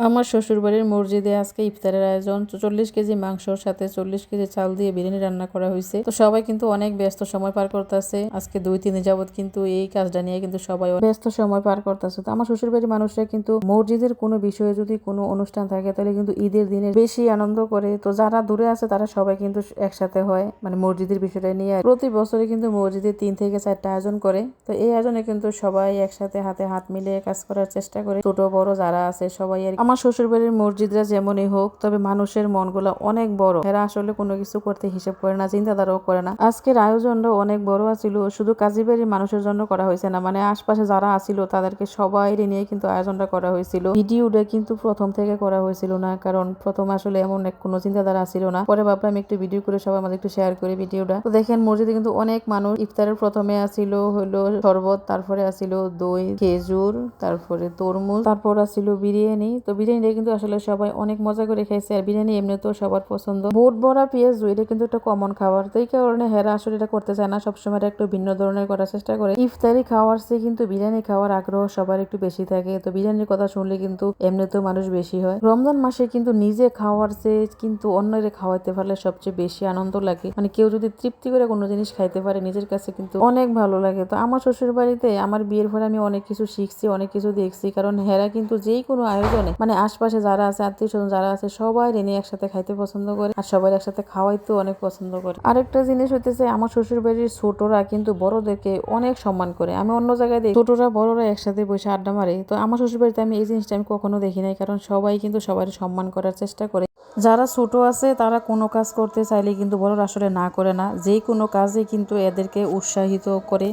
আমার শ্বশুরবাড়ির মসজিদে আজকে ইফতারের আয়োজন। 40 কেজি মাংসর সাথে 40 কেজি চাল দিয়ে বিরিয়ানি রান্না করা হয়েছে। তো সবাই কিন্তু অনেক ব্যস্ত সময় পার করতেছে। আজকে 2-3 দিন যাবত কিন্তু এই কাজটা নিয়ে কিন্তু সবাই ব্যস্ত সময় পার করতেছে। তো আমার শ্বশুরবাড়ির মানুষরা কিন্তু মসজিদের কোনো বিষয়ে যদি কোনো অনুষ্ঠান থাকে তাহলে কিন্তু ঈদের দিনে বেশি আনন্দ করে। তো যারা দূরে আছে তারা সবাই কিন্তু একসাথে হয়, মানে মসজিদের বিষয়টা নিয়ে প্রতি বছরে কিন্তু মসজিদে 3 থেকে 4টা আয়োজন করে। তো এই আয়োজনে কিন্তু সবাই একসাথে হাতে হাত মিলিয়ে কাজ করার চেষ্টা করে, ছোট বড় যারা আছে সবাই। আর আমার শ্বশুরবাড়ির মসজিদরা যেমনই হোক, তবে মানুষের মনগুলা অনেক বড়। এরা আসলে কোনো কিছু করতে হিসেব করে না, চিন্তাধারাও করে না। আজকের আয়োজনটা অনেক বড় আছিল, শুধু কাজী বাড়ির মানুষের জন্য করা হয়েছে না, মানে আশপাশে যারা আছিল তাদেরকে সবাই নিয়ে কিন্তু আয়োজনটা করা হয়েছিল। ভিডিওটা কিন্তু প্রথম থেকে করা হয়েছিল না, কারণ প্রথম আসলে এমন কোনো চিন্তাধারা ছিল না। পরে ভাবলাম একটু ভিডিও করে সবাই আমাদের একটু শেয়ার করে ভিডিওটা। তো দেখেন মসজিদে কিন্তু অনেক মানুষ। ইফতারের প্রথমে আসিল হলো শরবত, তারপরে আসিল দই, খেজুর, তারপরে তরমুজ, তারপর আসিল বিরিয়ানি। তো বিরিয়ানিটা কিন্তু আসলে সবাই অনেক মজা করে খাইছে। আর বিরিয়ানি এমনিতেও সবার পছন্দ। বুট বড়া পেঁয়াজ এটা কিন্তু একটা কমন খাবার। তো এই কারণে হেরা আসলে এটা করতে চায় না, সবসময় একটু ভিন্ন ধরনের করার চেষ্টা করে। ইফতারি খাওয়ার চেয়ে কিন্তু বিরিয়ানি খাওয়ার আগ্রহ সবার একটু বেশি থাকে। তো বিরিয়ানির কথা শুনলে কিন্তু এমনিতেও মানুষ বেশি হয়। রমজান মাসে কিন্তু নিজে খাওয়ার চেয়ে কিন্তু অন্যের খাওয়াইতে পারলে সবচেয়ে বেশি আনন্দ লাগে। মানে কেউ যদি তৃপ্তি করে কোনো জিনিস খাইতে পারে নিজের কাছে কিন্তু অনেক ভালো লাগে। তো আমার শ্বশুর বাড়িতে আমার বিয়ের পরে আমি অনেক কিছু শিখছি, অনেক কিছু দেখছি, কারণ হেরা কিন্তু যেই কোনো আয়োজনে মানে আশপাশে যারা আছে আত্মীয় স্বজন যারা আছে সবাই নিয়ে একসাথে খাইতে পছন্দ করে, আর সবাই একসাথে খাওয়াইতেও অনেক পছন্দ করে। আরেকটা জিনিস হইতেছে, আমার শ্বশুর বাড়ির ছোটরা কিন্তু বড়দেরকে অনেক সম্মান করে। আমি অন্য জায়গায় দেখি ছোটরা বড়রা একসাথে বসে আড্ডা মারে, তো আমার শ্বশুর বাড়িতে আমি এই জিনিসটা আমি কখনো দেখি নাই, কারণ সবাই কিন্তু সবাই সম্মান করার চেষ্টা করে। যারা ছোট আছে তারা কোনো কাজ করতে চাইলে কিন্তু বড়রা আসলে না করে না, যে কোনো কাজে কিন্তু এদেরকে উৎসাহিত করে।